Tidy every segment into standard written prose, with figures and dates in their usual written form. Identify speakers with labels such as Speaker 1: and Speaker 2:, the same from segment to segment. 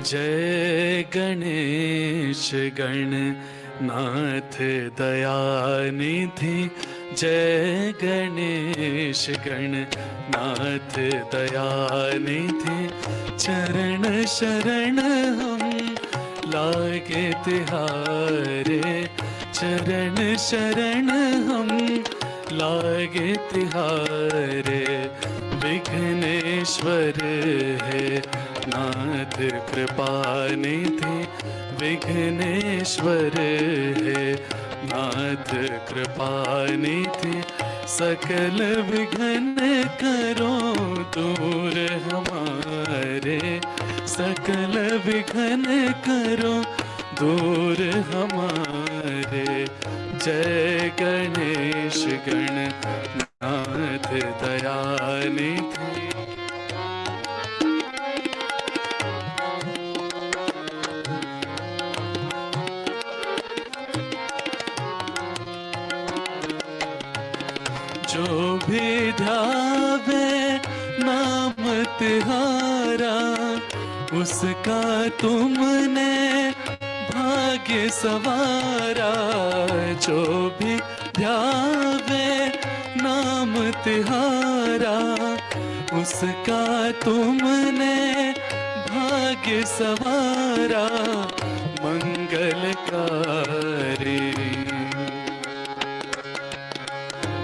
Speaker 1: जय गणेश गणनाथ दयानिधि, जय गणेश गणनाथ दयानिधि। चरण शरण हम लागे तिहारे, चरण शरण हम लागे तिहारे। विघ्नेश्वर है नाथ कृपा निधि, विघ्नेश्वर है नाथ कृपा निधि। सकल विघ्न करो दूर हमारे, सकल विघ्न करो दूर हमारे। जय गणेश गणनाथ दयानिधि। जो भी ध्यावे नाम तिहारा, उसका तुमने भाग्य सवारा। जो भी ध्यावे नाम तिहारा, उसका तुमने भाग्य सवारा। मंगलकारी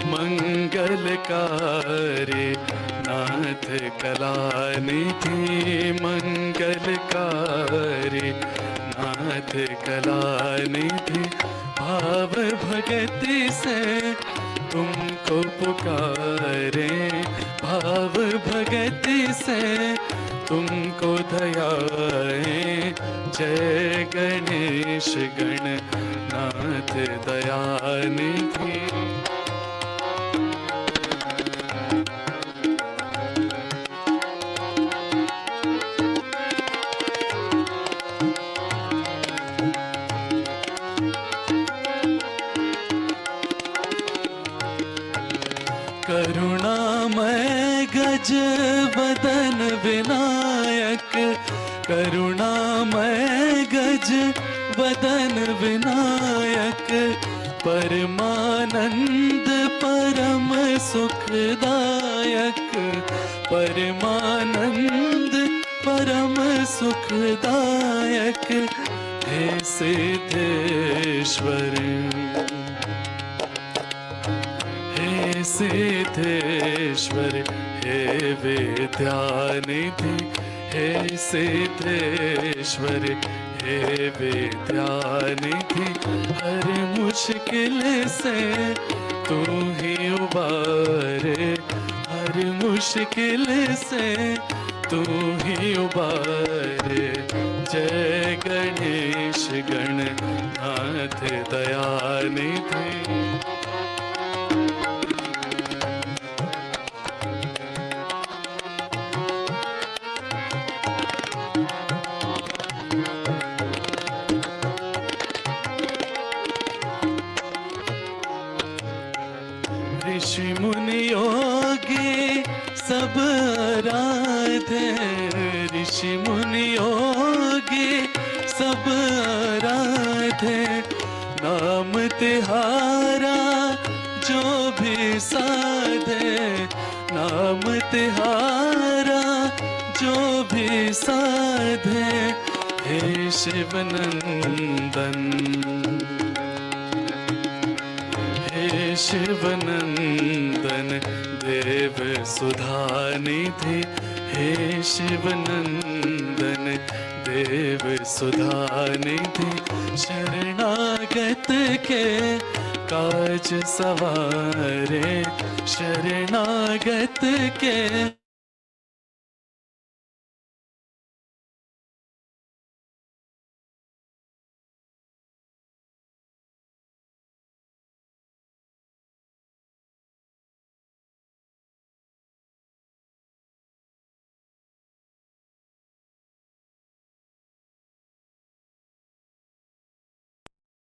Speaker 1: मंगलकारी नाथ कलानिधि, मंगलकारी नाथ कलानिधि। भाव भगति से तुमको पुकारे, भाव भगति से तुमको दयाए। जय गणेश गणनाथ दयानिधि। करुणामय गज बदन विनायक, करुणामय गज बदन विनायक। परमानंद परम सुखदायक, परमानंद परम सुखदायक। हे सिद्धेश्वर, हे सिद्धेश्वर, हे विद्यानिधि। हे सिद्धेश्वर, हे विद्यानिधि। हर मुश्किल से तू ही उबारे, हर मुश्किल से तू ही उबारे। जय गणेश गणनाथ दयानिधि। ऋषि मुनि योगी सब आराधे, ऋषि मुनि योगी सब आराधे। नाम तिहारा जो भी साधे, नाम तिहारा जो भी साधे। हे शिवनंदन, शिवनंदन देव सुधानिधि। हे शिवनंदन देव सुधानिधि। शरणागत के काज सवारे, शरणागत के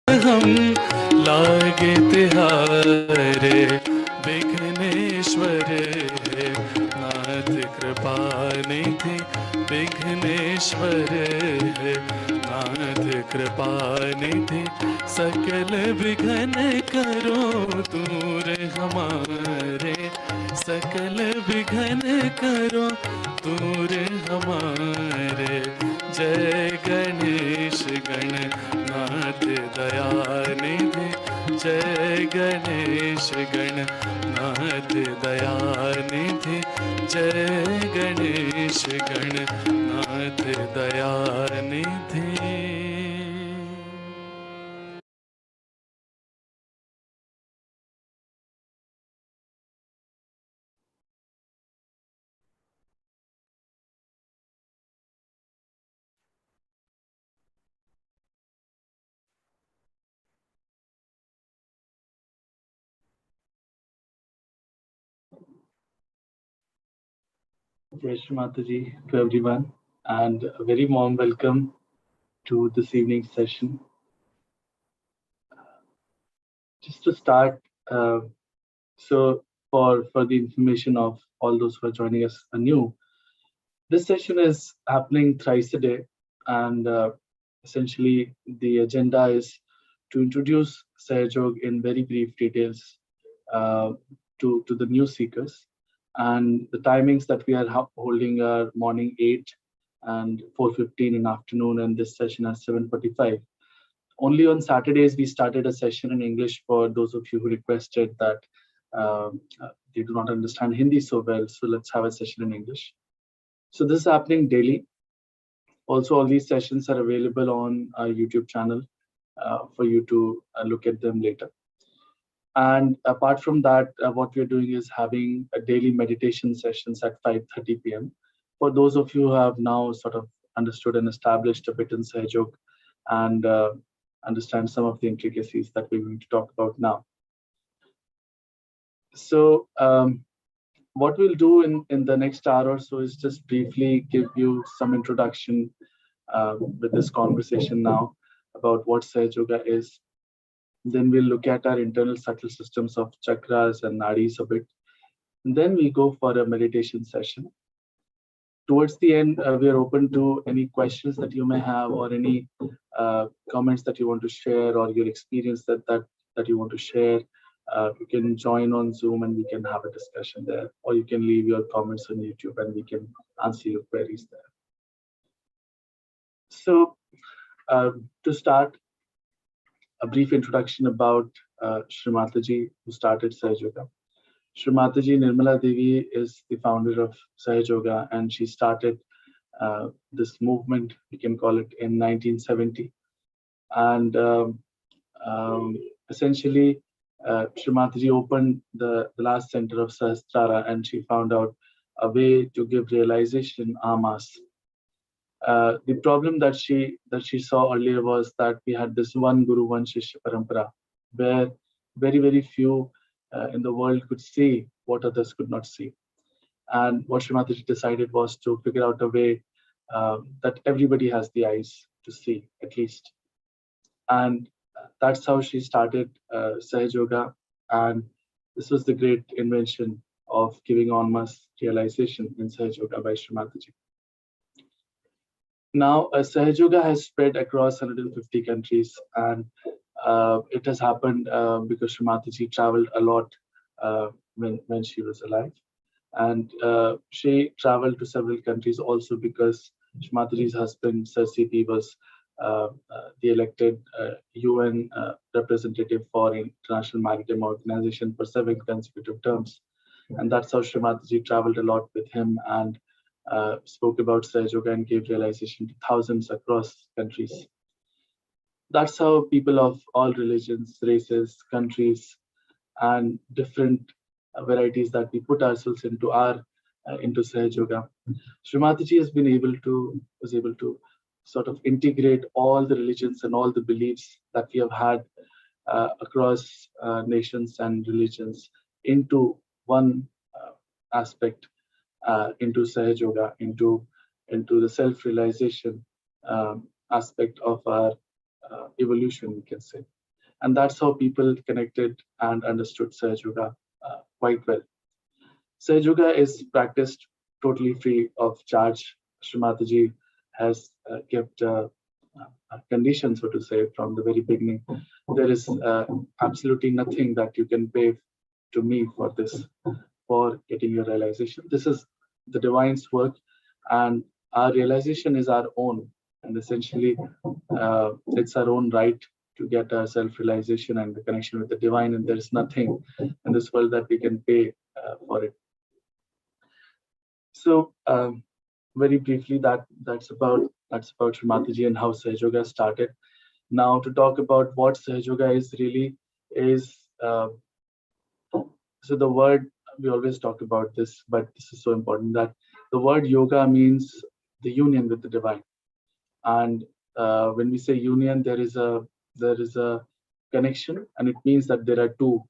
Speaker 1: हम लागे तिहारे। विघ्नेश्वर है नाथ नाथ कृपा निधि विघ्नेश्वर है नाथ कृपा निधि सकल विघ्न करो दूर हमारे सकल विघ्न करो दूर हमारे जय गणेश गणनाथ दयानिधि जय गणेश गणनाथ दयानिधि जय Ganesh Gananath Dayanidhi.
Speaker 2: Shree Mataji to everyone, and a very warm welcome to this evening's session. Just to start, so for the information of all those who are joining us anew, this session is happening thrice a day, and essentially the agenda is to introduce Sahajog in very brief details uh, to the new seekers. And the timings that we are holding are morning 8 and 4:15 in afternoon, and this session at 7:45. Only on Saturdays we started a session in English for those of you who requested that they do not understand Hindi so well. So let's have a session in English. So this is happening daily. Also, all these sessions are available on our YouTube channel for you to look at them later. And apart from that, what we're doing is having a daily meditation sessions at 5:30 p.m. For those of you who have now sort of understood and established a bit in Sahajog and understand some of the intricacies that we're going to talk about now. So what we'll do in the next hour or so is just briefly give you some introduction with this conversation now about what Sahaj Yoga is. Then we'll look at our internal subtle systems of chakras and nadis a bit. And then we go for a meditation session. Towards the end, we are open to any questions that you may have or any comments that you want to share or your experience that you want to share. You can join on Zoom and we can have a discussion there, or you can leave your comments on YouTube and we can answer your queries there. So to start, a brief introduction about Shree Mataji, who started Sahaj Yoga. Shree Mataji, Nirmala Devi, is the founder of Sahaj Yoga, and she started this movement, we can call it, in 1970. And essentially, Shree Mataji opened the last center of Sahasrara, and she found out a way to give realization en masse. The problem that she saw earlier was that we had this one guru, one shishya parampara, where very few in the world could see what others could not see. And what Shree Mataji decided was to figure out a way that everybody has the eyes to see, at least. And that's how she started Sahaj Yoga. And this was the great invention of giving en masse realization in Sahaj Yoga by Shree Mataji. Now, Sahaj Yoga has spread across 150 countries, and it has happened because Shree Mataji traveled a lot when she was alive. And she traveled to several countries also because Shree Mataji's husband, Sir CP, was the elected UN representative for International Maritime Organization for 7 consecutive terms. And that's how Shree Mataji traveled a lot with him and spoke about Sahaj Yoga and gave realization to thousands across countries. That's how people of all religions, races, countries, and different varieties that we put ourselves into Sahaj Yoga. Shree Mataji was able to sort of integrate all the religions and all the beliefs that we have had across nations and religions into one aspect, into Sahaj Yoga, into the self-realization aspect of our evolution, we can say. And that's how people connected and understood Sahaj Yoga quite well. Sahaj Yoga is practiced totally free of charge. Shree Mataji has kept a condition, so to say, from the very beginning. There is absolutely nothing that you can pay to me for this, for getting your realization. This is the divine's work, and our realization is our own. And essentially, it's our own right to get our self-realization and the connection with the divine. And there is nothing in this world that we can pay for it. So, very briefly, that's about Shree Mataji and how Sahaja Yoga started. Now, to talk about what Sahaja Yoga is really is so the word, we always talk about this, but this is so important, that the word yoga means the union with the divine. And when we say union, there is a connection, and it means that there are two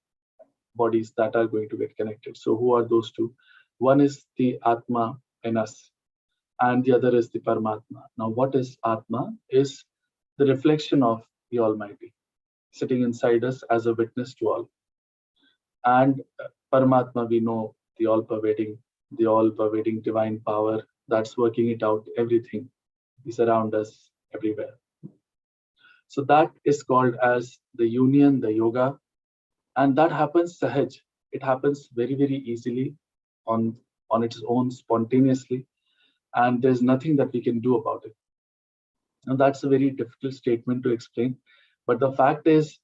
Speaker 2: bodies that are going to get connected. So who are those two? One is the Atma in us, and the other is the Paramatma. Now, what is Atma? Is the reflection of the Almighty sitting inside us as a witness to all. And Paramatma, we know, the all-pervading divine power that's working it out. Everything is around us, everywhere. So that is called as the union, the yoga, and that happens sahaj. It happens very, very easily on its own, spontaneously, and there's nothing that we can do about it. Now, that's a very difficult statement to explain, but the fact is,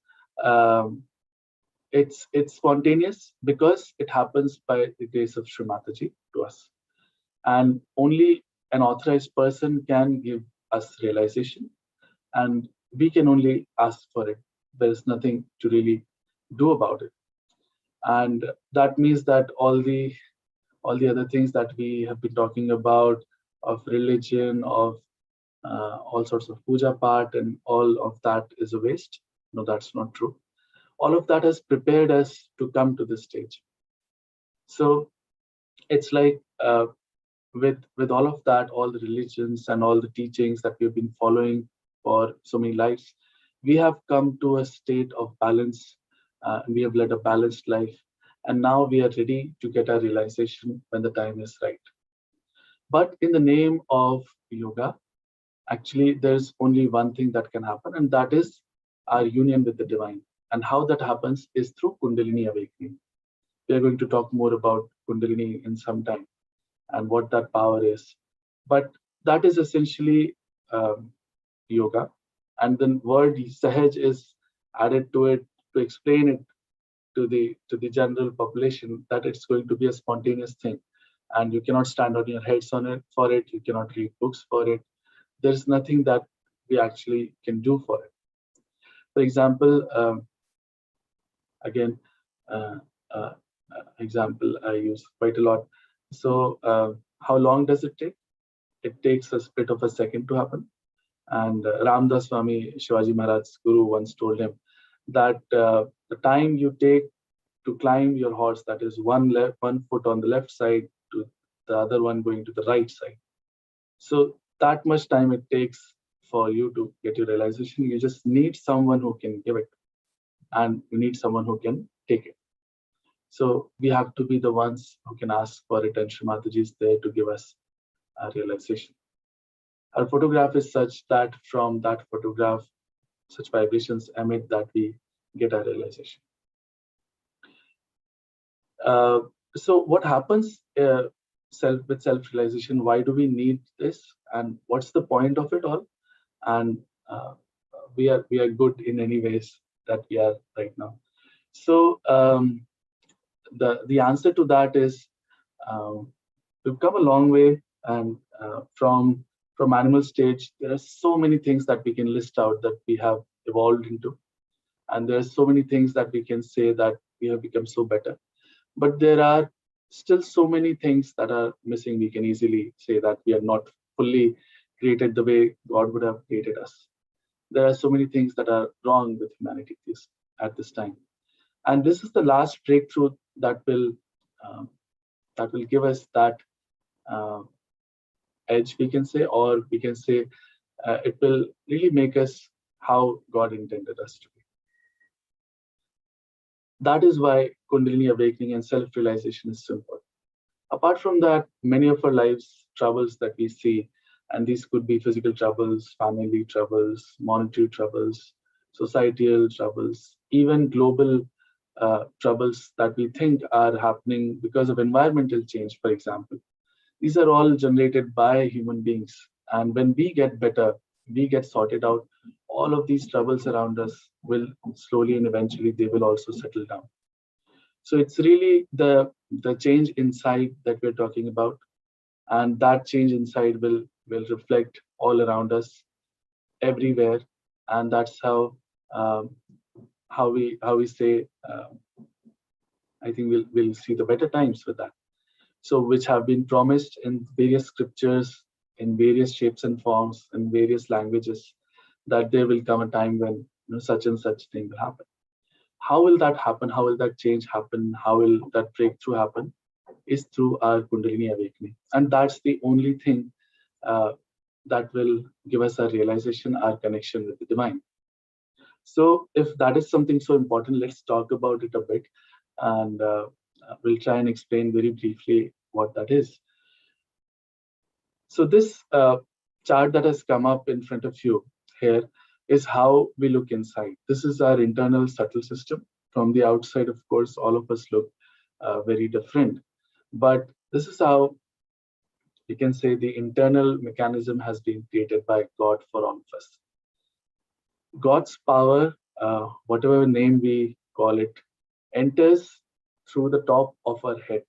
Speaker 2: it's spontaneous because it happens by the grace of Shree Mataji to us, and only an authorized person can give us realization, and we can only ask for it. There is nothing to really do about it, and that means that all the other things that we have been talking about, of religion, of all sorts of puja part, and all of that is a waste. No, that's not true. All of that has prepared us to come to this stage. So it's like with all of that, all the religions and all the teachings that we've been following for so many lives, we have come to a state of balance. We have led a balanced life, and now we are ready to get our realization when the time is right. But in the name of yoga, actually, there's only one thing that can happen, and that is our union with the divine. And how that happens is through Kundalini awakening. We are going to talk more about Kundalini in some time and what that power is. But that is essentially yoga. And the word Sahaj is added to it to explain it to the general population, that it's going to be a spontaneous thing. And you cannot stand on your heads for it. You cannot read books for it. There's nothing that we actually can do for it. For example, again, uh, uh, example I use quite a lot. So how long does it take? It takes a split of a second to happen. And Ramdas Swami, Shivaji Maharaj's guru, once told him that the time you take to climb your horse, that is one foot on the left side to the other one going to the right side. So that much time it takes for you to get your realization. You just need someone who can give it, and you need someone who can take it. So we have to be the ones who can ask for it, and Shree Mataji is there to give us a realization. Our photograph is such that from that photograph, such vibrations emit that we get our realization. So what happens with self-realization? Why do we need this, and what's the point of it all? And we are good in any ways that we are right now. So the answer to that is we've come a long way, and from animal stage, there are so many things that we can list out that we have evolved into, and there are so many things that we can say that we have become so better. But there are still so many things that are missing. We can easily say that we are not fully created the way God would have created us. There are so many things that are wrong with humanity at this time, and this is the last breakthrough that will give us that edge, we can say, or we can say it will really make us how God intended us to be. That is why Kundalini awakening and self-realization is so important. Apart from that, many of our lives troubles that we see, and these could be physical troubles, family troubles, monetary troubles, societal troubles, even global troubles that we think are happening because of environmental change, for example. These are all generated by human beings. And when we get better, we get sorted out, all of these troubles around us will slowly and eventually they will also settle down. So it's really the change inside that we're talking about, and that change inside will reflect all around us, everywhere, and that's um, how we say. I think we'll see the better times with that. So which have been promised in various scriptures, in various shapes and forms, in various languages, that there will come a time when such and such thing will happen. How will that happen? How will that change happen? How will that breakthrough happen? Is through our Kundalini awakening. And that's the only thing uh, that will give us a realization, our connection with the divine. So if that is something so important, let's talk about it a bit. And we'll try and explain very briefly what that is. So this chart that has come up in front of you here is how we look inside. This is our internal subtle system. From the outside, of course, all of us look very different. But this is how you can say the internal mechanism has been created by God for all of us. God's power, whatever name we call it, enters through the top of our head.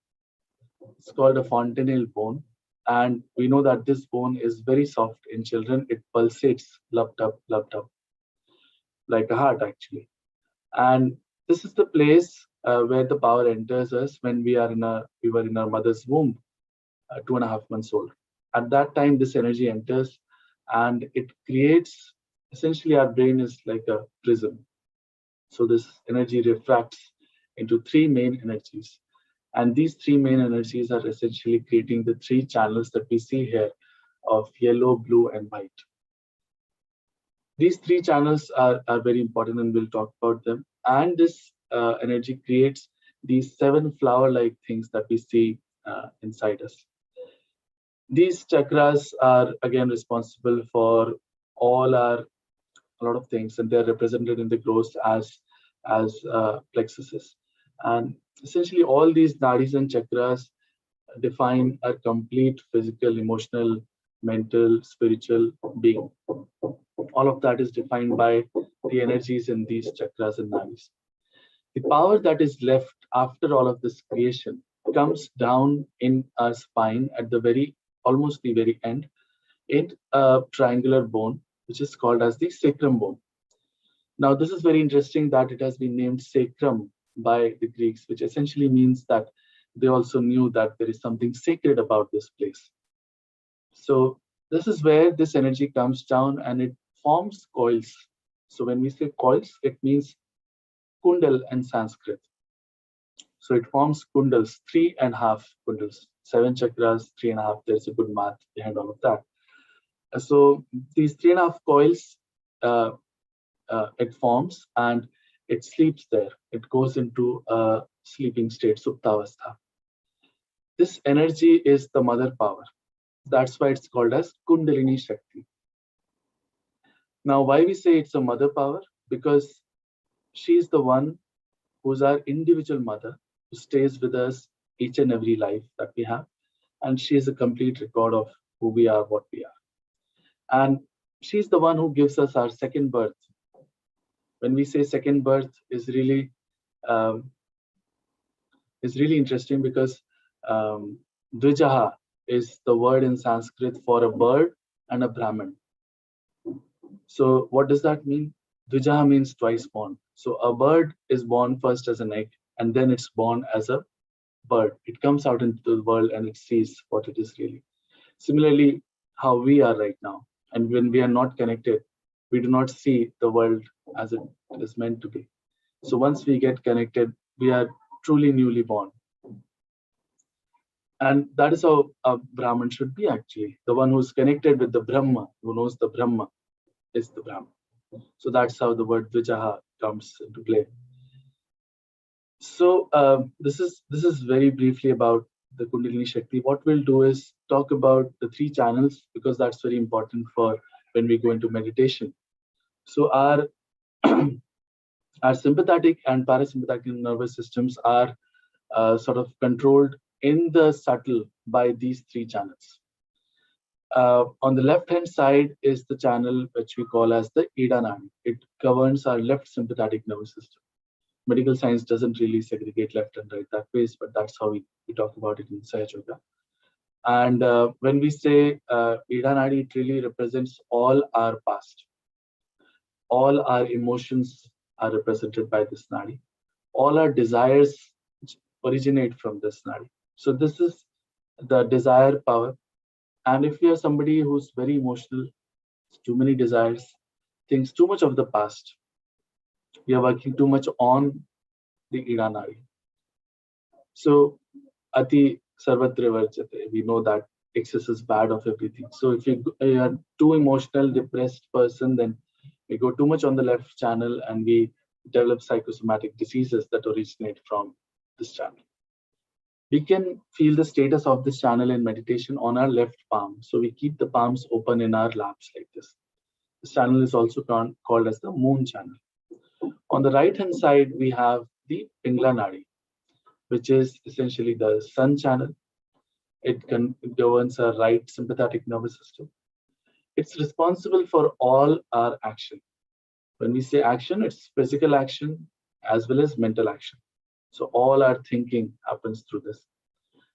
Speaker 2: It's called a fontanelle bone. And we know that this bone is very soft in children. It pulsates, loved up, like a heart actually. And this is the place where the power enters us when we were in our mother's womb, 2.5 months old. At that time, this energy enters and it creates, essentially our brain is like a prism. So this energy refracts into three main energies. And these three main energies are essentially creating the three channels that we see here of yellow, blue, and white. These three channels are very important and we'll talk about them. And this energy creates these 7 flower-like things that we see inside us. These chakras are again responsible for a lot of things, and they're represented in the glows as plexuses. And essentially, all these nadis and chakras define a complete physical, emotional, mental, spiritual being. All of that is defined by the energies in these chakras and nadis. The power that is left after all of this creation comes down in our spine at almost the very end, in a triangular bone, which is called as the sacrum bone. Now, this is very interesting that it has been named sacrum by the Greeks, which essentially means that they also knew that there is something sacred about this place. So this is where this energy comes down and it forms coils. So when we say coils, it means kundal in Sanskrit. So it forms kundals, 3.5 kundals, 7 chakras, 3.5. There's a good math behind all of that. So these 3.5 coils, it forms and it sleeps there. It goes into a sleeping state, suptavastha. This energy is the mother power. That's why it's called as Kundalini Shakti. Now, why we say it's a mother power? Because she's the one who's our individual mother, who stays with us each and every life that we have. And she is a complete record of who we are, what we are. And she's the one who gives us our second birth. When we say second birth is really interesting because Dvijaha is the word in Sanskrit for a bird and a Brahman. So what does that mean? Dvijaha means twice born. So a bird is born first as an egg and then it's born as a bird. It comes out into the world and it sees what it is really. Similarly, how we are right now. And when we are not connected, we do not see the world as it is meant to be. So once we get connected, we are truly newly born. And that is how a Brahman should be actually. The one who's connected with the Brahma, who knows the Brahma, is the Brahman. So that's how the word Vijaha comes into play. So this is very briefly about the Kundalini Shakti, what we'll do is talk about the three channels, because that's very important for when we go into meditation. So our our sympathetic and parasympathetic nervous systems are sort of controlled in the subtle by these three channels. On the left hand side is the channel which we call as the Ida Nadi. It governs our left sympathetic nervous system. Medical science doesn't really segregate left and right that ways, but that's how we talk about it in Sahaja Yoga. And when we say Ida Nadi, it really represents all our past. All our emotions are represented by this Nadi. All our desires originate from this Nadi. So this is the desire power. And if you are somebody who's very emotional, too many desires, thinks too much of the past, we are working too much on the Ida Nadi. So Ati Sarvatra Varjate, we know that excess is bad of everything. So if you are too emotional, depressed person, then we go too much on the left channel and we develop psychosomatic diseases that originate from this channel. We can feel the status of this channel in meditation on our left palm. So we keep the palms open in our laps like this. This channel is also called as the moon channel. On the right hand side, we have the Pingla Nadi, which is essentially the sun channel. It governs our right sympathetic nervous system. It's responsible for all our action. When we say action, it's physical action as well as mental action. So all our thinking happens through this.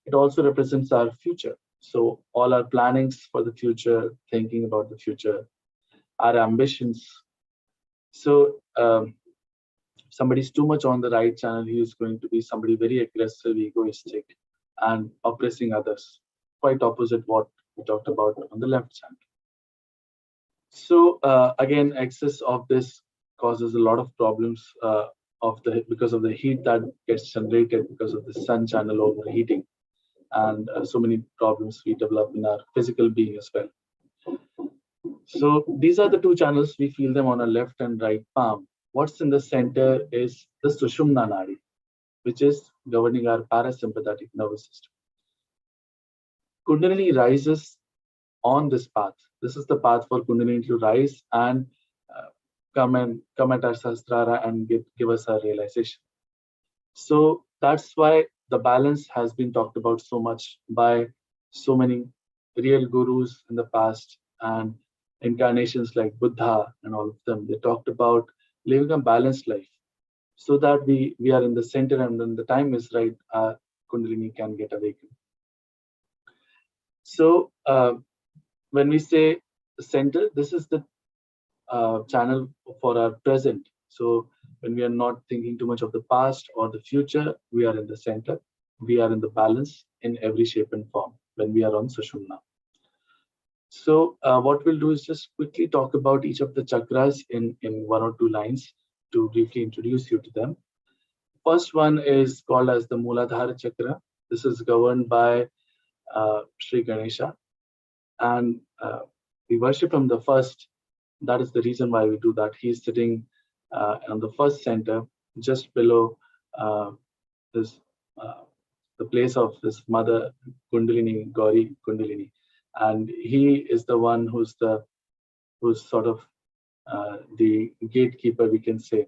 Speaker 2: It also represents our future. So all our plannings for the future, thinking about the future, our ambitions. So somebody's too much on the right channel, he is going to be somebody very aggressive, egoistic, and oppressing others. Quite opposite what we talked about on the left channel. So again, excess of this causes a lot of problems because of the heat that gets generated because of the sun channel overheating, and so many problems we develop in our physical being as well. So these are the two channels. We feel them on our left and right palm. What's in the center is the Sushumna Nadi, which is governing our parasympathetic nervous system. Kundalini rises on this path. This is the path for Kundalini to rise and come at our Sahasrara and give us our realization. So that's why the balance has been talked about so much by so many real gurus in the past and incarnations like Buddha and all of them. They talked about living a balanced life so that we are in the center, and when the time is right, our Kundalini can get awakened. So when we say center, this is the channel for our present. So when we are not thinking too much of the past or the future, we are in the center. We are in the balance in every shape and form when we are on Sushumna. So what we'll do is just quickly talk about each of the chakras in one or two lines to briefly introduce you to them. First one is called as the Mooladhara chakra. This is governed by Sri Ganesha, and we worship him the first. That is the reason why we do that. He's sitting on the first center, just below this the place of his mother Kundalini, Gauri Kundalini, and he is the one who's sort of the gatekeeper, we can say.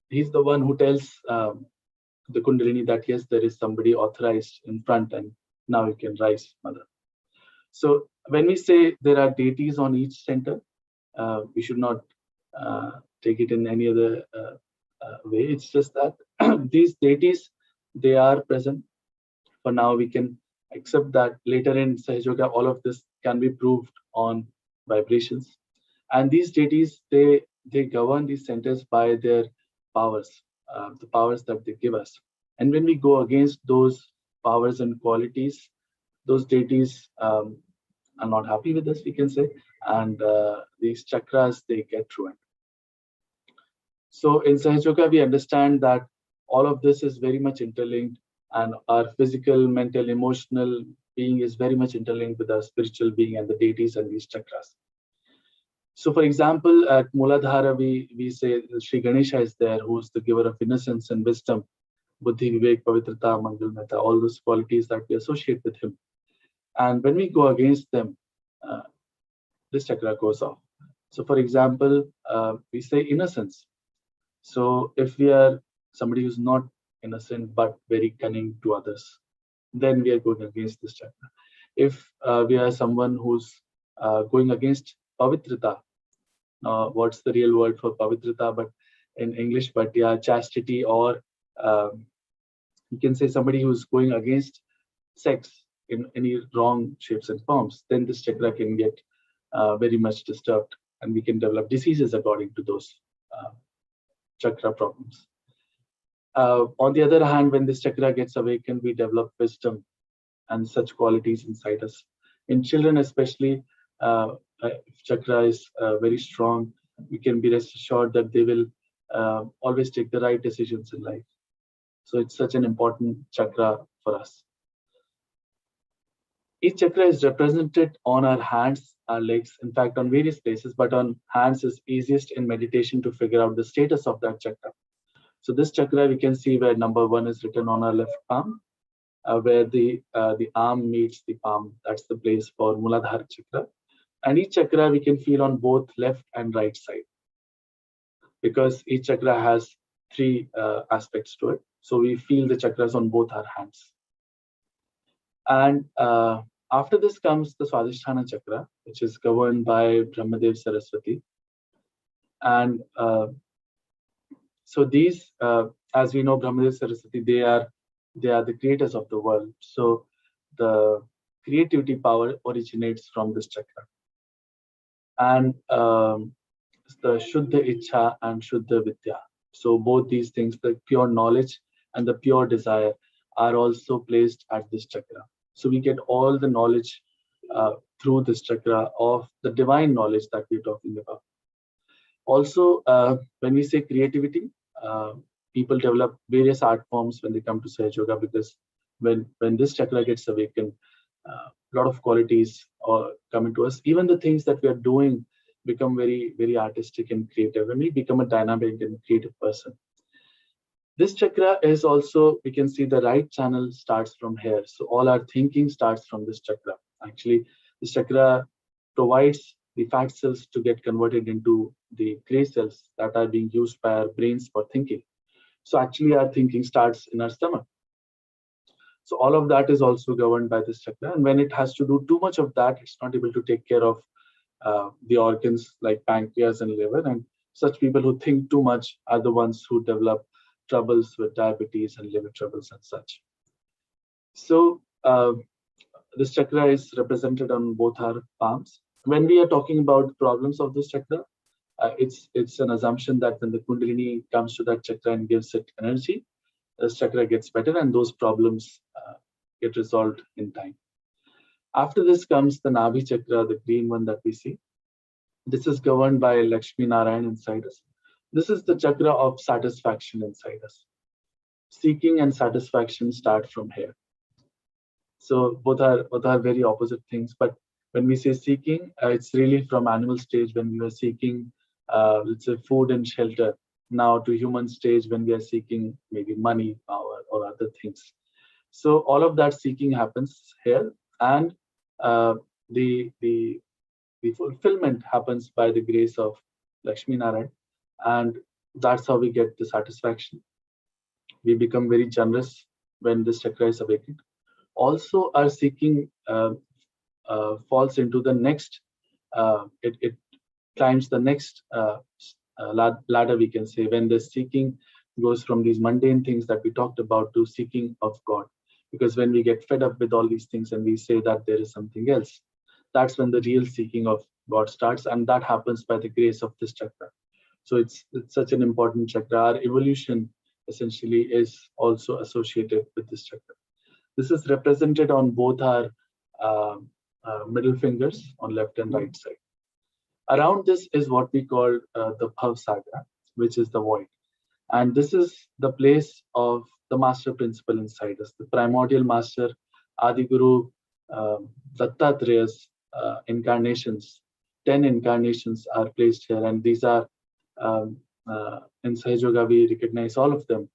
Speaker 2: He's the one who tells the Kundalini that yes, there is somebody authorized in front, and now you can rise, mother. So when we say there are deities on each center, we should not take it in any other way. It's just that these deities, they are present. For now, we can accept that later in Sahaja Yoga, all of this can be proved on vibrations. And these deities, they govern these centers by their powers, the powers that they give us. And when we go against those powers and qualities, those deities are not happy with us, we can say, and these chakras, they get ruined. So in Sahaja Yoga, we understand that all of this is very much interlinked, and our physical, mental, emotional being is very much interlinked with our spiritual being and the deities and these chakras. So for example, at Mooladhara, we say Sri Ganesha is there, who's the giver of innocence and wisdom. Buddhi, Vivek, Pavitrata, Mangalmata, all those qualities that we associate with him. And when we go against them, this chakra goes off. So, for example, we say innocence. So, if we are somebody who's not innocent but very cunning to others, then we are going against this chakra. If we are someone who's going against Pavitrata, what's the real word for Pavitrata? But in English, but yeah, chastity, or um, you can say somebody who's going against sex in any wrong shapes and forms, then this chakra can get very much disturbed, and we can develop diseases according to those uh, chakra problems. On the other hand, when this chakra gets awakened, we develop wisdom and such qualities inside us. In children, especially, if chakra is very strong, we can be rest assured that they will always take the right decisions in life. So it's such an important chakra for us. Each chakra is represented on our hands, our legs, in fact, on various places, but on hands is easiest in meditation to figure out the status of that chakra. So this chakra, we can see where number 1 is written on our left palm, where the arm meets the palm. That's the place for Muladhara chakra. And each chakra we can feel on both left and right side, because each chakra has 3 aspects to it. So we feel the chakras on both our hands. And after this comes the Swadhisthana chakra, which is governed by Brahmadev Saraswati. And so these, as we know, Brahmadev Saraswati, they are the creators of the world. So the creativity power originates from this chakra. And the Shuddha Ichha and Shuddha Vidya. So both these things, the pure knowledge and the pure desire, are also placed at this chakra. So we get all the knowledge through this chakra of the divine knowledge that we're talking about. Also, when we say creativity, people develop various art forms when they come to Sahaja Yoga, because when this chakra gets awakened, a lot of qualities come into us. Even the things that we are doing become very, very artistic and creative, and we become a dynamic and creative person. This chakra is also, we can see the right channel starts from here. So all our thinking starts from this chakra. Actually, this chakra provides the fat cells to get converted into the gray cells that are being used by our brains for thinking. So actually our thinking starts in our stomach. So all of that is also governed by this chakra. And when it has to do too much of that, it's not able to take care of the organs like pancreas and liver. And such people who think too much are the ones who develop troubles with diabetes and liver troubles and such. So this chakra is represented on both our palms. When we are talking about problems of this chakra, it's an assumption that when the Kundalini comes to that chakra and gives it energy, this chakra gets better and those problems get resolved in time. After this comes the Navi chakra, the green one that we see. This is governed by Lakshmi Narayan inside us. This is the chakra of satisfaction inside us. Seeking and satisfaction start from here. So both are very opposite things. But when we say seeking, it's really from animal stage when we were seeking, let's say, food and shelter. Now to human stage when we are seeking maybe money, power, or other things. So all of that seeking happens here, and the fulfillment happens by the grace of Lakshmi Narayan, and that's how we get the satisfaction. We become very generous when this chakra is awakened. Also, our seeking falls into the next. It climbs the next ladder, we can say, when the seeking goes from these mundane things that we talked about to seeking of God. Because when we get fed up with all these things and we say that there is something else, that's when the real seeking of God starts, and that happens by the grace of this chakra. So it's such an important chakra. Our evolution essentially is also associated with this chakra. This is represented on both our middle fingers on left and right side. Around this is what we call the Bhav Sagar, which is the void. And this is the place of the master principle inside us, the primordial master, Adi Guru, Dattatraya's incarnations. 10 incarnations are placed here, and these are in Sahaja Yoga we recognize all of them.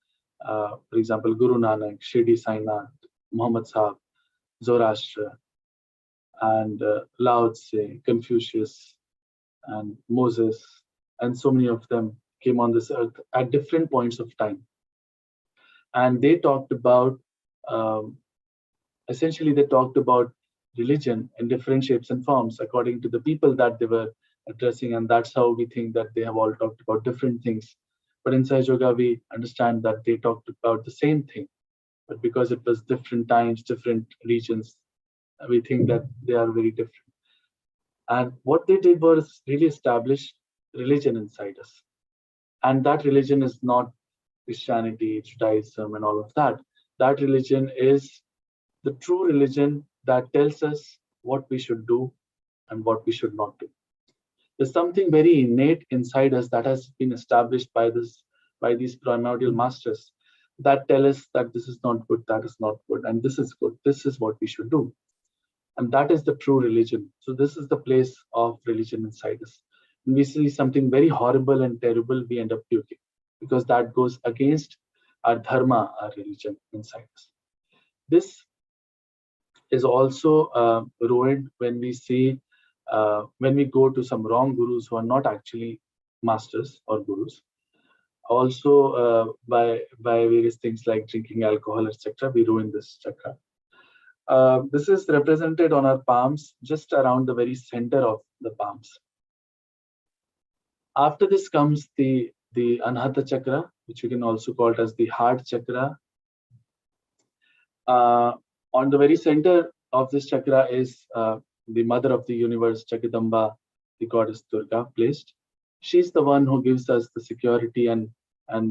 Speaker 2: For example, Guru Nanak, Shirdi Sai Nath, Muhammad Sahib, Zoroaster, and Lao Tse, Confucius, and Moses, and so many of them came on this earth at different points of time. And they talked about, um, essentially, they talked about religion in different shapes and forms according to the people that they were addressing. And that's how we think that they have all talked about different things. But in Sahaja Yoga, we understand that they talked about the same thing. But because it was different times, different regions, we think that they are very different. And what they did was really establish religion inside us. And that religion is not Christianity, Judaism, and all of that. That religion is the true religion that tells us what we should do and what we should not do. There's something very innate inside us that has been established by these primordial masters that tell us that this is not good, that is not good, and this is good. This is what we should do. And that is the true religion. So this is the place of religion inside us. When we see something very horrible and terrible, we end up puking because that goes against our dharma, our religion inside us. This is also ruined when we see, when we go to some wrong gurus who are not actually masters or gurus. Also, by various things like drinking alcohol, etc., we ruin this chakra. This is represented on our palms, just around the very center of the palms. After this comes the Anahata chakra, which you can also call it as the heart chakra. On the very center of this chakra is the mother of the universe, Chakidamba, the goddess Durga, placed. She's the one who gives us the security and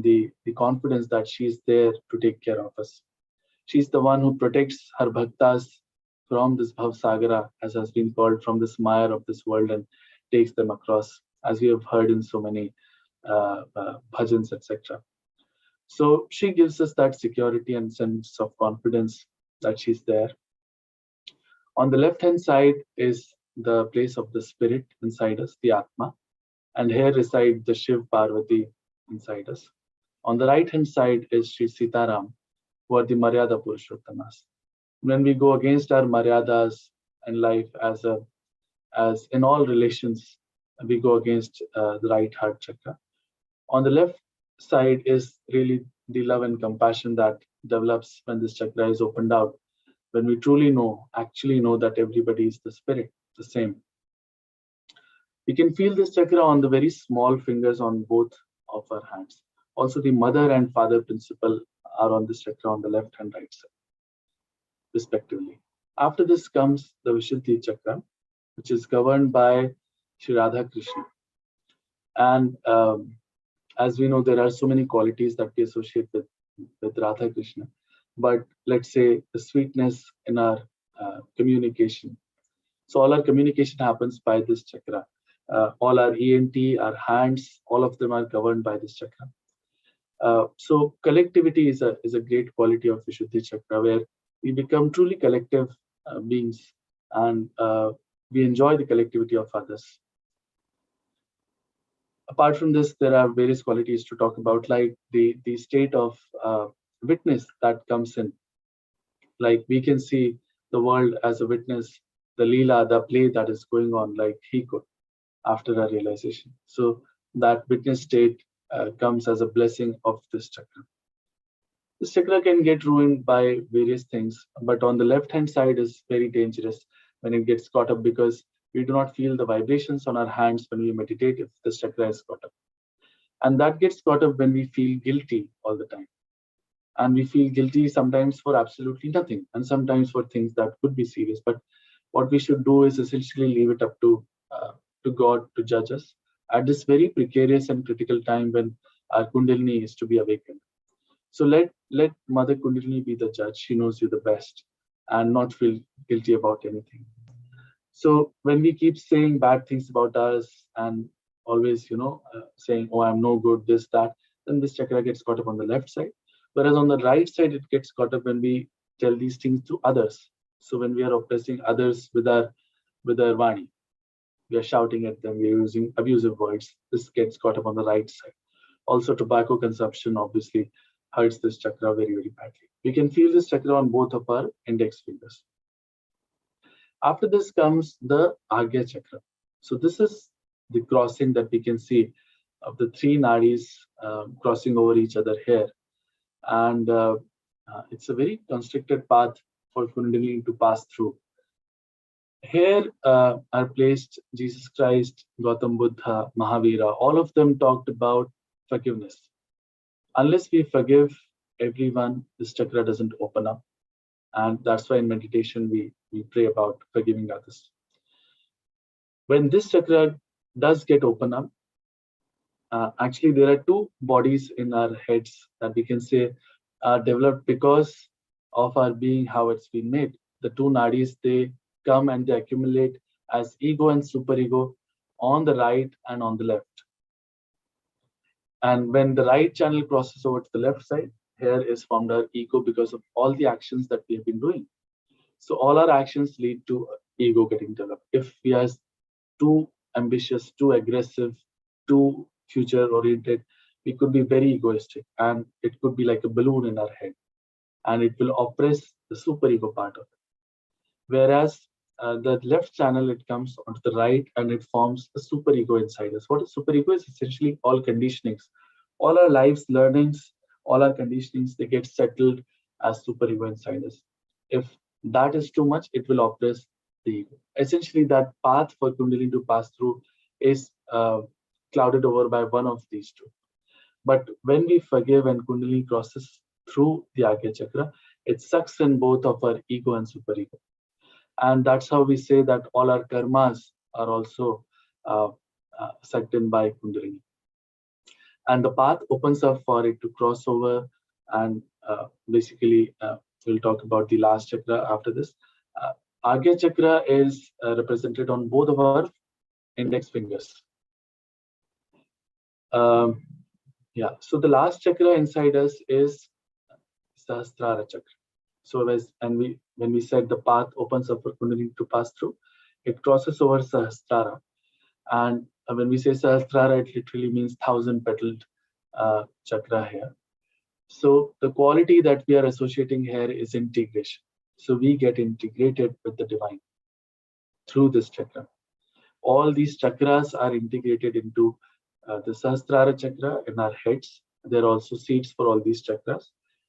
Speaker 2: the confidence that she's there to take care of us. She's the one who protects her bhaktas from this bhavsagara, as has been called, from this mire of this world, and takes them across, as we have heard in so many bhajans, etc. So she gives us that security and sense of confidence that she's there. On the left-hand side is the place of the spirit inside us, the Atma, and here reside the Shiv Parvati inside us. On the right-hand side is Sri Sitaram, who are the Maryada Purushottamas. When we go against our Maryadas in life, as in all relations, we go against the right heart chakra. On the left side is really the love and compassion that develops when this chakra is opened out, when we truly know, actually know that everybody is the spirit, the same. We can feel this chakra on the very small fingers on both of our hands. Also, the mother and father principle are on this chakra on the left and right side, respectively. After this comes the Vishuddhi chakra, which is governed by Sri Radha Krishna. And as we know, there are so many qualities that we associate with Radha Krishna. But let's say the sweetness in our communication. So all our communication happens by this chakra. All our ENT, our hands, all of them are governed by this chakra. So collectivity is a great quality of Vishuddhi chakra, where we become truly collective beings, and we enjoy the collectivity of others. Apart from this, there are various qualities to talk about, like the state of witness that comes in. Like we can see the world as a witness, the Leela, the play that is going on, like he could after a realization. So that witness state comes as a blessing of this chakra. This chakra can get ruined by various things, but on the left-hand side is very dangerous when it gets caught up, because we do not feel the vibrations on our hands when we meditate if this chakra is caught up. And that gets caught up when we feel guilty all the time. And we feel guilty sometimes for absolutely nothing, and sometimes for things that could be serious. But what we should do is essentially leave it up to God to judge us at this very precarious and critical time when our Kundalini is to be awakened. So let Mother Kundalini be the judge. She knows you the best, and not feel guilty about anything. So when we keep saying bad things about us and always, saying, oh, I'm no good, this, that, then this chakra gets caught up on the left side. Whereas on the right side, it gets caught up when we tell these things to others. So when we are oppressing others with our Vani, we are shouting at them, we are using abusive words. This gets caught up on the right side. Also, tobacco consumption obviously hurts this chakra very, very badly. We can feel this chakra on both of our index fingers. After this comes the Agya chakra. So this is the crossing that we can see of the three nadis crossing over each other here. And it's a very constricted path for Kundalini to pass through. Here are placed Jesus Christ, Gautam Buddha, Mahavira. All of them talked about forgiveness. Unless we forgive everyone, this chakra doesn't open up. And that's why in meditation we pray about forgiving others. When this chakra does get open up, actually there are two bodies in our heads that we can say are developed because of our being, how it's been made. The two nadis, they come and they accumulate as ego and superego on the right and on the left. And when the right channel crosses over to the left side, here is formed our ego because of all the actions that we have been doing. So all our actions lead to ego getting developed. If we are too ambitious, too aggressive, too future oriented, we could be very egoistic, and it could be like a balloon in our head, and it will oppress the superego part of it. Whereas the left channel, it comes onto the right and it forms a superego inside us. What is superego? Is essentially all conditionings, all our life's learnings, all our conditionings, they get settled as superego inside us. If that is too much, it will oppress the ego. Essentially, that path for Kundalini to pass through is clouded over by one of these two. But when we forgive and Kundalini crosses through the Agya chakra, it sucks in both of our ego and superego. And that's how we say that all our karmas are also sucked in by Kundalini. And the path opens up for it to cross over. And basically, we'll talk about the last chakra after this. Agya chakra is represented on both of our index fingers. Yeah, so the last chakra inside us is Sahasrara chakra. So when we said the path opens up for Kundalini to pass through, it crosses over Sahasrara. And when we say Sahasrara, it literally means 1,000-petaled chakra here. So the quality that we are associating here is integration. So we get integrated with the divine through this chakra. All these chakras are integrated into the Sahasrara chakra in our heads. There are also seats for all these chakras.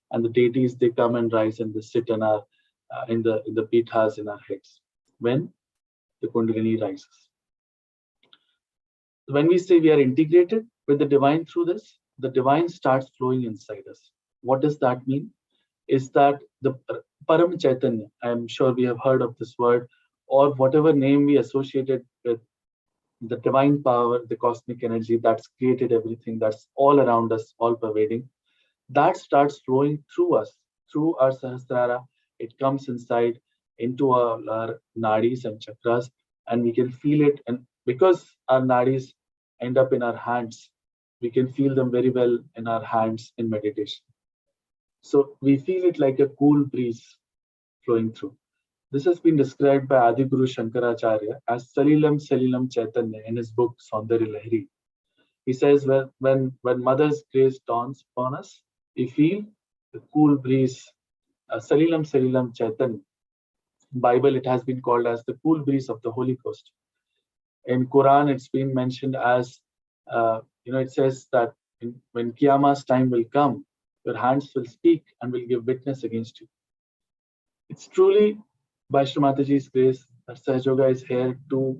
Speaker 2: And the deities, they come and rise and they sit in our in the pithas in our heads when the Kundalini rises. When we say we are integrated with the divine through this, the divine starts flowing inside us. What does that mean? Is that the Param Chaitanya, I'm sure we have heard of this word, or whatever name we associated with the divine power, the cosmic energy that's created everything, that's all around us, all pervading, that starts flowing through us, through our Sahasrara. It comes inside into our nadis and chakras, and we can feel it. And because our nadis end up in our hands, we can feel them very well in our hands in meditation. So we feel it like a cool breeze flowing through. This has been described by Adi Guru Shankaracharya as Salilam Salilam Chaitanya in his book Saundarya Lahari. He says when Mother's grace dawns upon us, we feel the cool breeze, Salilam Salilam Chaitanya. In Bible, it has been called as the cool breeze of the Holy Ghost. In Quran, it's been mentioned as, it says that when Qiyamah's time will come, your hands will speak and will give witness against you. It's truly by Shree Mataji's grace that Sahaja is here to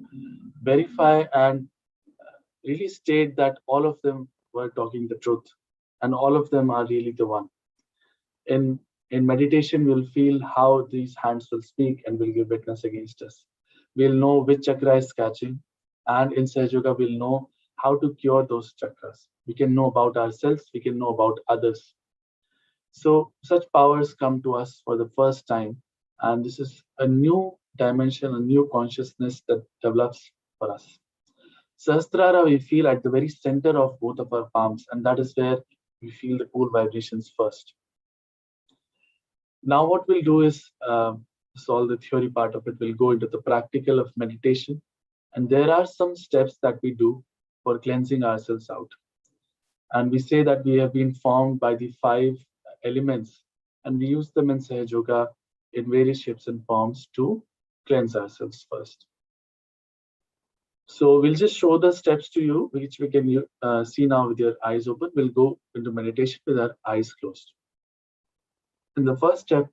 Speaker 2: verify and really state that all of them were talking the truth and all of them are really the one. In meditation, we'll feel how these hands will speak and will give witness against us. We'll know which chakra is catching, and in Sahaja, we'll know how to cure those chakras. We can know about ourselves, we can know about others. So such powers come to us for the first time, and this is a new dimension, a new consciousness that develops for us. Sahasrara we feel at the very center of both of our palms, and that is where we feel the cool vibrations first. Now what we'll do is solve the theory part of it. We'll go into the practical of meditation, and there are some steps that we do for cleansing ourselves out. And we say that we have been formed by the 5 elements, and we use them in Sahaja Yoga in various shapes and forms to cleanse ourselves first. So we'll just show the steps to you, which we can see now with your eyes open. We'll go into meditation with our eyes closed. In the first step,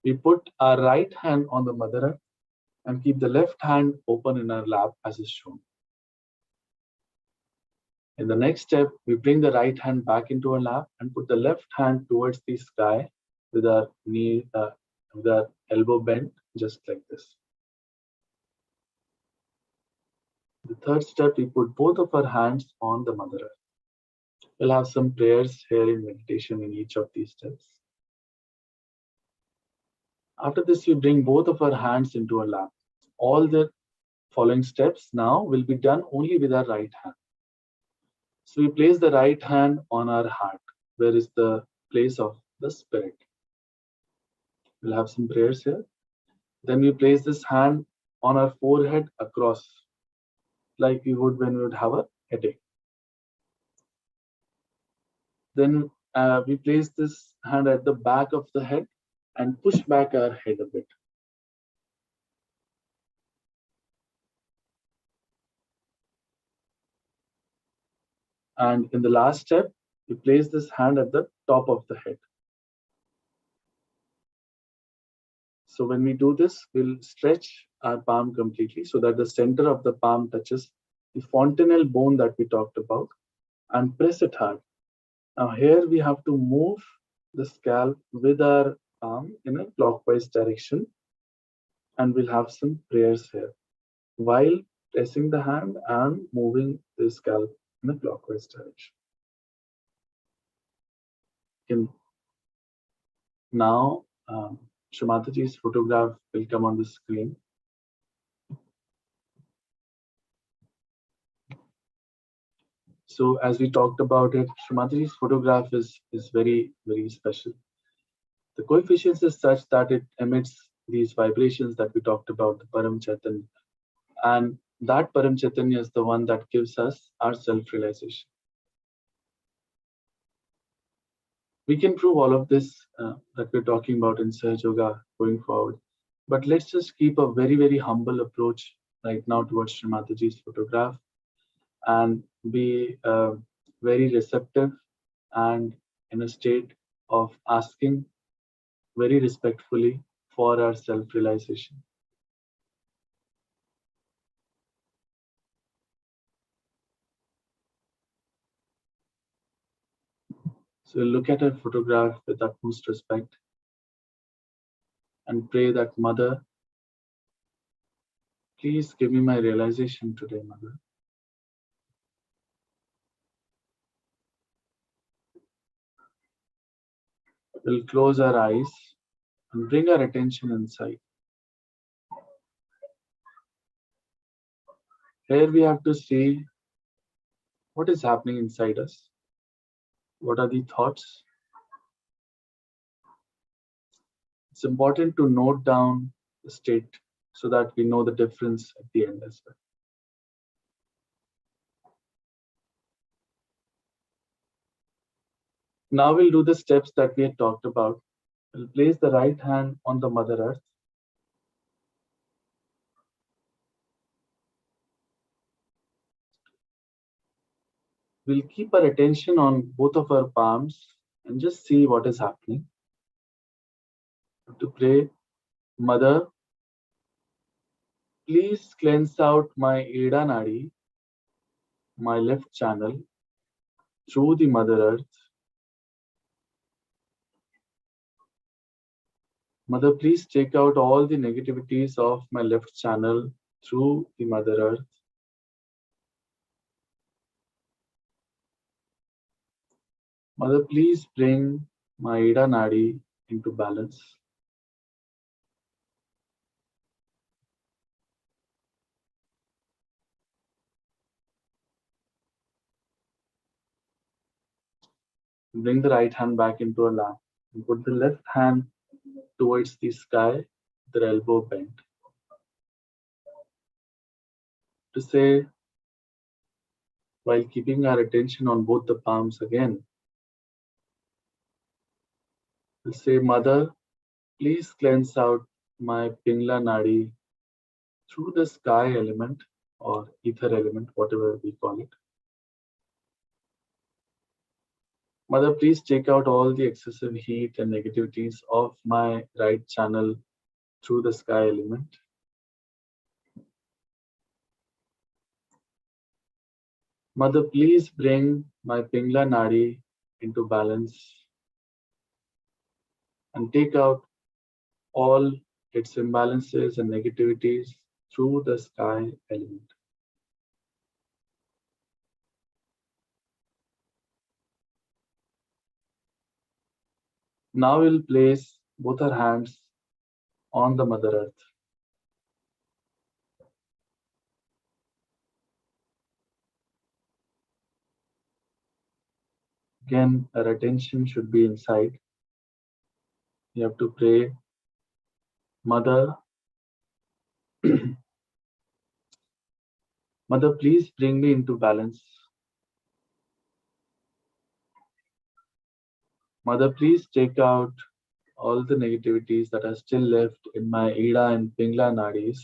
Speaker 2: we put our right hand on the Mother Earth and keep the left hand open in our lap as is shown. In the next step, we bring the right hand back into our lap and put the left hand towards the sky with our knee, with our elbow bent, just like this. The third step, we put both of our hands on the Mother Earth. We'll have some prayers here in meditation in each of these steps. After this, we bring both of our hands into our lap. All the following steps now will be done only with our right hand. So we place the right hand on our heart, where is the place of the spirit. We'll have some prayers here. Then we place this hand on our forehead across, like we would when we would have a headache. Then we place this hand at the back of the head and push back our head a bit. And in the last step, we place this hand at the top of the head. So when we do this, we'll stretch our palm completely so that the center of the palm touches the fontanelle bone that we talked about, and press it hard. Now here we have to move the scalp with our palm in a clockwise direction, and we'll have some prayers here while pressing the hand and moving the scalp in a clockwise direction. Now, Shree Mataji's photograph will come on the screen. So as we talked about it, Shree Mataji's photograph is very, very special. The coefficients is such that it emits these vibrations that we talked about, the Param Chaitanya. And that Param Chaitanya is the one that gives us our self-realization. We can prove all of this that we're talking about in Sahaja Yoga going forward. But let's just keep a very, very humble approach right now towards Shree Mataji's photograph and be very receptive and in a state of asking very respectfully for our self-realization. So we'll look at her photograph with utmost respect and pray that, Mother, please give me my realization today, Mother. We'll close our eyes and bring our attention inside. Here we have to see what is happening inside us. What are the thoughts? It's important to note down the state so that we know the difference at the end as well. Now we'll do the steps that we had talked about. We'll place the right hand on the Mother Earth. We'll keep our attention on both of our palms and just see what is happening. To pray, Mother, please cleanse out my Ida Nadi, my left channel, through the Mother Earth. Mother, please take out all the negativities of my left channel through the Mother Earth. Mother, please bring my Ida Nadi into balance. Bring the right hand back into her lap and put the left hand towards the sky, the elbow bent. To say, while keeping our attention on both the palms again, We'll say, Mother, please cleanse out my Pingla Nadi through the sky element or ether element, whatever we call it. Mother, please take out all the excessive heat and negativities of my right channel through the sky element. Mother, please bring my Pingla Nadi into balance and take out all its imbalances and negativities through the sky element. Now we'll place both our hands on the Mother Earth. Again, our attention should be inside. You have to pray, Mother, Mother, please bring me into balance. Mother, please take out all the negativities that are still left in my Ida and Pingla nadis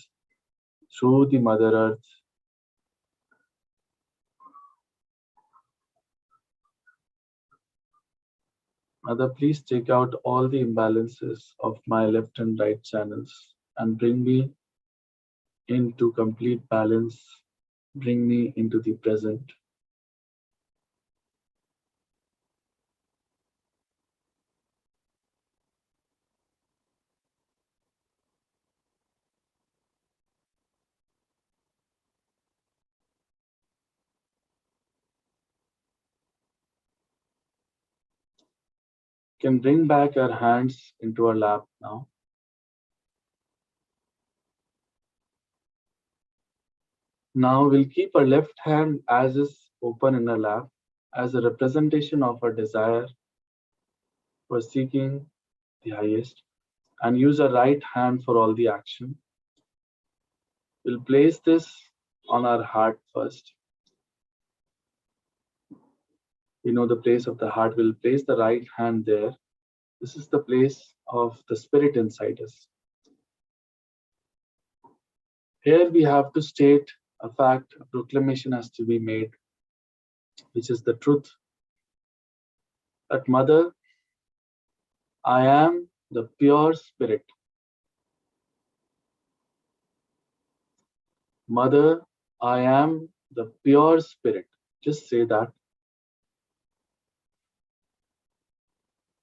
Speaker 2: through the Mother Earth. Mother, please take out all the imbalances of my left and right channels and bring me into complete balance. Bring me into the present. Can bring back our hands into our lap now. Now we'll keep our left hand as is open in our lap as a representation of our desire for seeking the highest, and use our right hand for all the action. We'll place this on our heart first. We know the place of the heart. We'll place the right hand there. This is the place of the spirit inside us. Here we have to state a fact, a proclamation has to be made, which is the truth. That Mother, I am the pure spirit. Mother, I am the pure spirit. Just say that.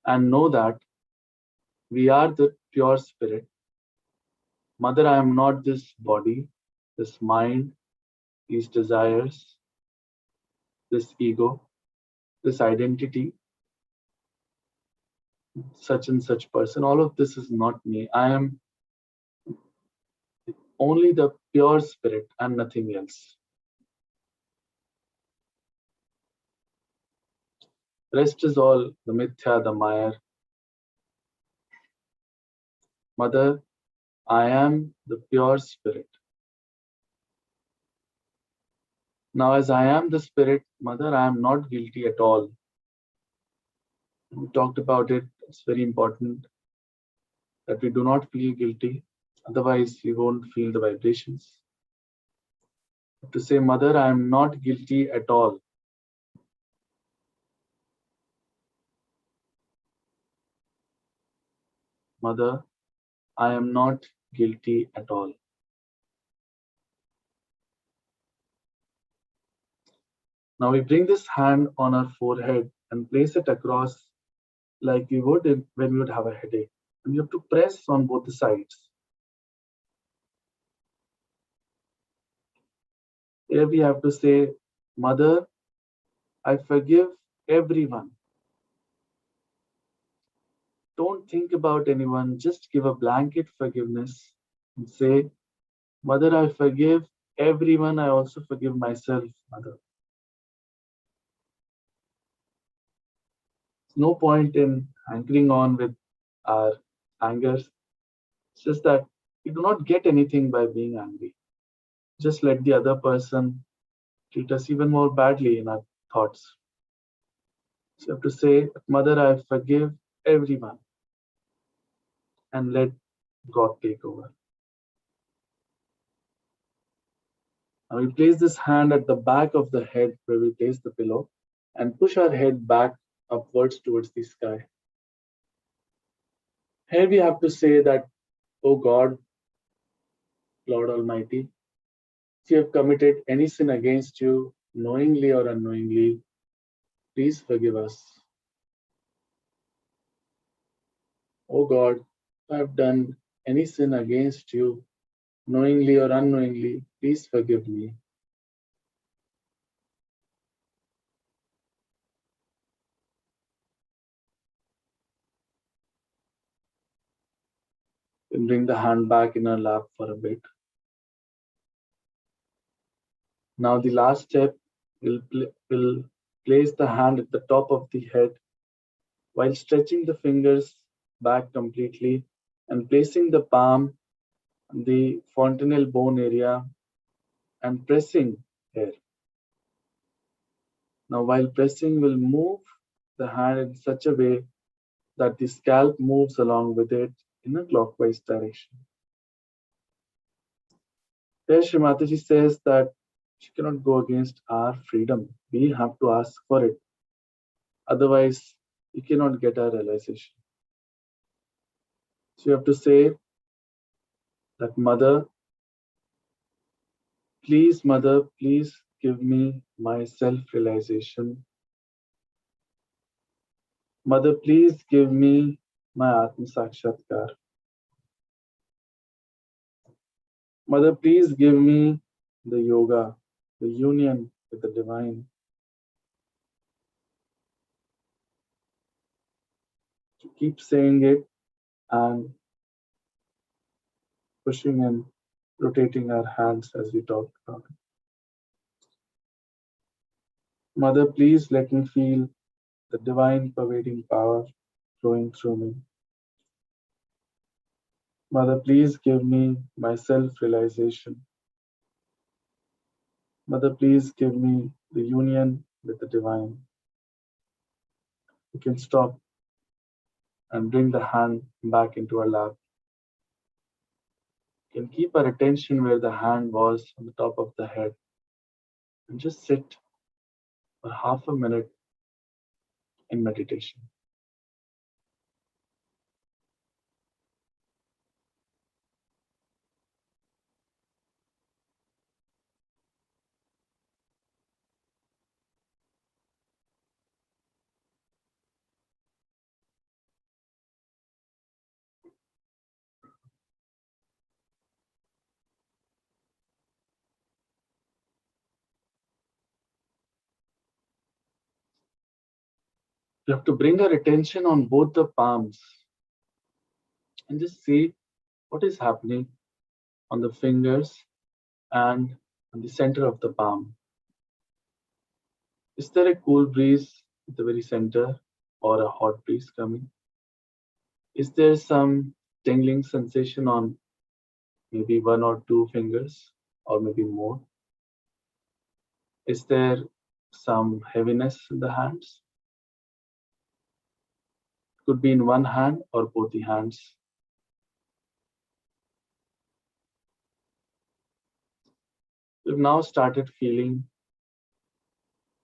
Speaker 2: And know that we are the pure spirit. Mother, I am not this body, this mind, these desires, this ego, this identity, such and such person. All of this is not me. I am only the pure spirit and nothing else. Rest is all the mithya, the maya. Mother, I am the pure spirit. Now, as I am the spirit, Mother, I am not guilty at all. We talked about it. It's very important that we do not feel guilty. Otherwise, we won't feel the vibrations. To say, Mother, I am not guilty at all. Mother, I am not guilty at all. Now we bring this hand on our forehead and place it across like we would when we would have a headache. And you have to press on both the sides. Here we have to say, Mother, I forgive everyone. Don't think about anyone, just give a blanket forgiveness and say, Mother, I forgive everyone. I also forgive myself, Mother. There's no point in anchoring on with our anger. It's just that we do not get anything by being angry. Just let the other person treat us even more badly in our thoughts. So you have to say, Mother, I forgive everyone. and let God take over. Now we place this hand at the back of the head where we place the pillow and push our head back upwards towards the sky. Here we have to say that, "O God, Lord Almighty, if you have committed any sin against you, knowingly or unknowingly, please forgive us. O God, if I have done any sin against you, knowingly or unknowingly, please forgive me." Then bring the hand back in our lap for a bit. Now the last step, we'll place the hand at the top of the head while stretching the fingers back completely and placing the palm on the fontanelle bone area and pressing here. Now while pressing, we'll move the hand in such a way that the scalp moves along with it in a clockwise direction. There Shree Mataji says that she cannot go against our freedom. We have to ask for it. Otherwise, we cannot get our realization. So you have to say that, Mother, please give me my self-realization. Mother, please give me my Atma Sakshatkar. Mother, please give me the yoga, the union with the divine. To keep saying it and pushing and rotating our hands as we talked about it. Mother, please let me feel the divine pervading power flowing through me. Mother, please give me my self-realization. Mother, please give me the union with the divine. We can stop and bring the hand back into our lap. We can keep our attention where the hand was on the top of the head and just sit for half a minute in meditation. We have to bring our attention on both the palms and just see what is happening on the fingers and on the center of the palm. Is there a cool breeze at the very center or a hot breeze coming? Is there some tingling sensation on maybe one or two fingers or maybe more? Is there some heaviness in the hands? Could be in one hand or both the hands. We've now started feeling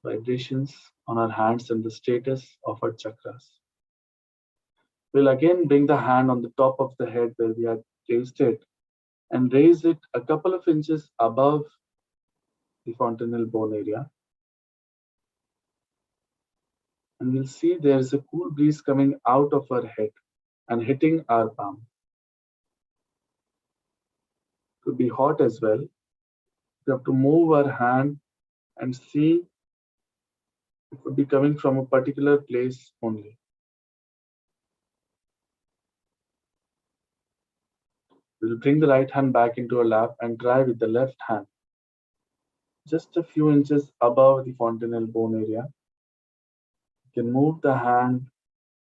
Speaker 2: vibrations on our hands and the status of our chakras. We'll again bring the hand on the top of the head where we had placed it and raise it a couple of inches above the fontanelle bone area. And we'll see there's a cool breeze coming out of our head and hitting our palm. Could be hot as well. We have to move our hand and see it could be coming from a particular place only. We'll bring the right hand back into our lap and try with the left hand. Just a few inches above the fontanelle bone area. You can move the hand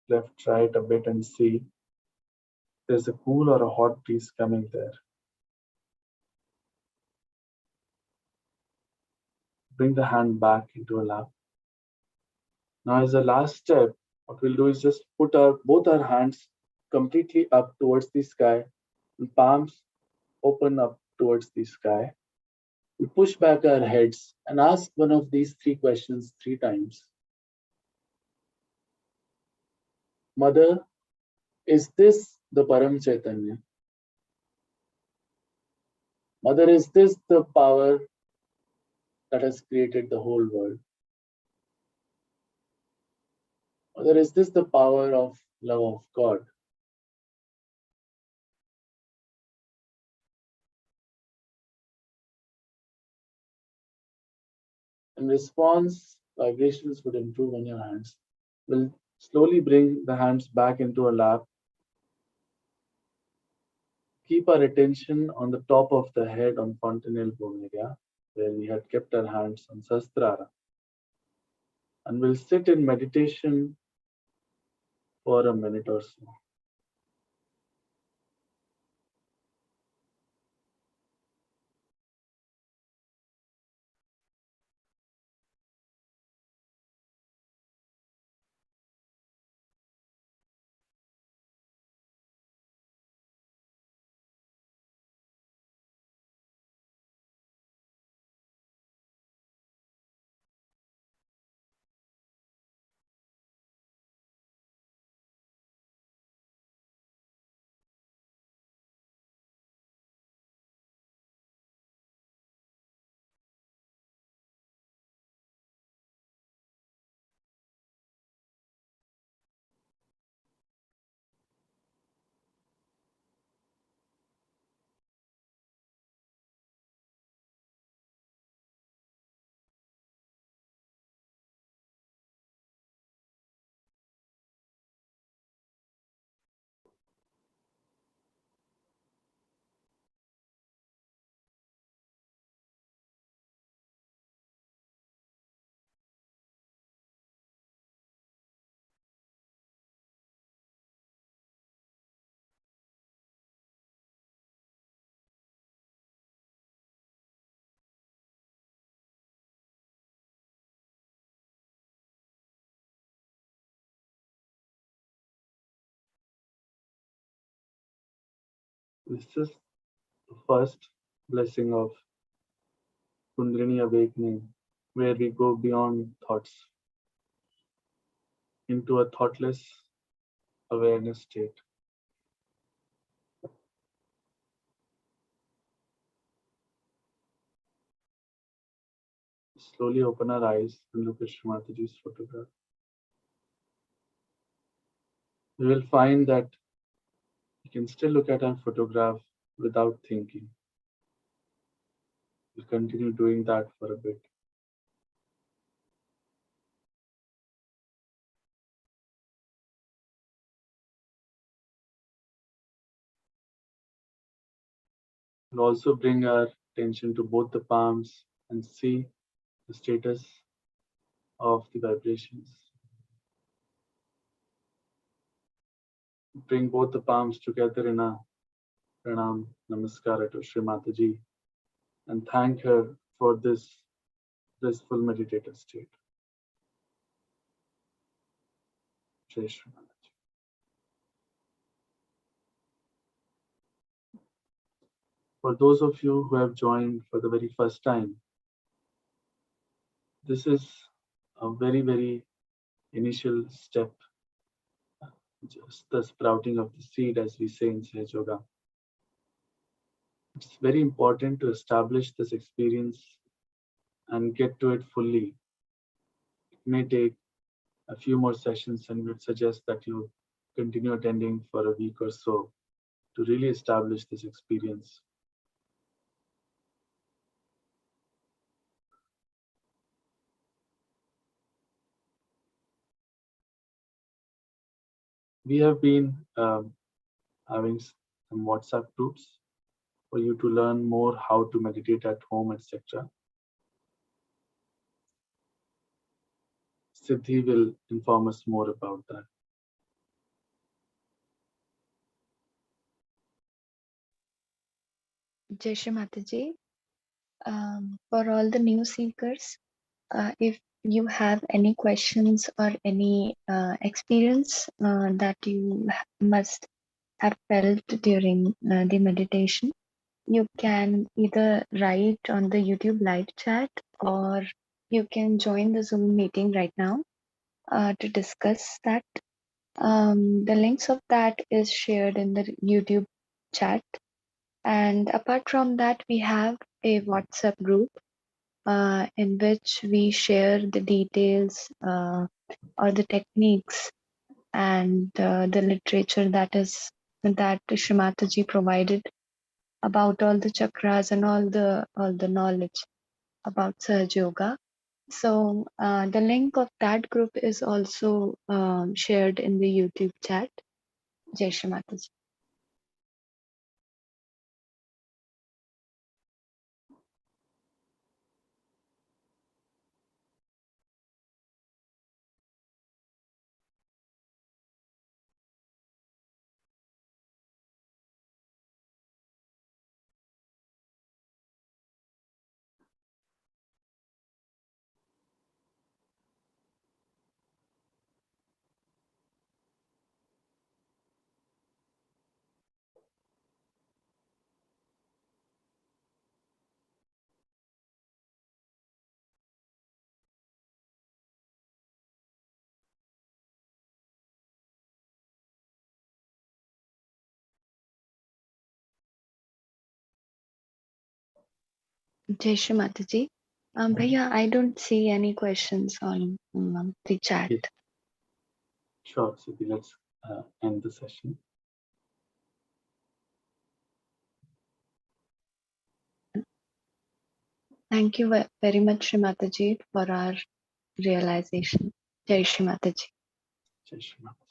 Speaker 2: left, right a bit and see there's a cool or a hot breeze coming there. Bring the hand back into our lap. Now as a last step, what we'll do is just put both our hands completely up towards the sky, and palms open up towards the sky. We push back our heads and ask one of these three questions 3 times. Mother, is this the Param Chaitanya? Mother, is this the power that has created the whole world? Mother, is this the power of love of God? In response, vibrations would improve on your hands. We'll slowly bring the hands back into our lap. Keep our attention on the top of the head on fontanel bone area, where we had kept our hands on Sastrara. And we'll sit in meditation for a minute or so. This is the first blessing of Kundalini awakening, where we go beyond thoughts into a thoughtless awareness state. Slowly open our eyes and look at Shree Mataji's photograph. We will find that we can still look at our photograph without thinking. We'll continue doing that for a bit. We'll also bring our attention to both the palms and see the status of the vibrations. Bring both the palms together in a pranam namaskara to Shree Mataji and thank her for this blissful meditative state. Jai Shree Mataji. For those of you who have joined for the very first time, this is a very, very initial step, just the sprouting of the seed, as we say in Sahaja Yoga. It's very important to establish this experience and get to it fully. It may take a few more sessions, and would suggest that you continue attending for a week or so to really establish this experience. We have been having some WhatsApp groups for you to learn more how to meditate at home, etc. Siddhi will inform us more about that.
Speaker 3: Jai Shri Mataji. For all the new seekers, if you have any questions or any experience that you must have felt during the meditation, you can either write on the YouTube live chat, or you can join the Zoom meeting right now to discuss that. The links of that is shared in the YouTube chat. And apart from that, we have a WhatsApp group in which we share the details or the techniques and the literature that Shree Mataji provided about all the chakras and all the knowledge about Sahaja Yoga. So the link of that group is also shared in the YouTube chat. Jai Shri Mataji. Jai Shri Mataji. Bhaiya, I don't see any questions on the chat.
Speaker 2: Okay. Sure, Siddhi, let's end the session.
Speaker 3: Thank you very much, Shri Mataji, for our realization. Jai Shri Mataji.
Speaker 2: Jai Shri Mataji.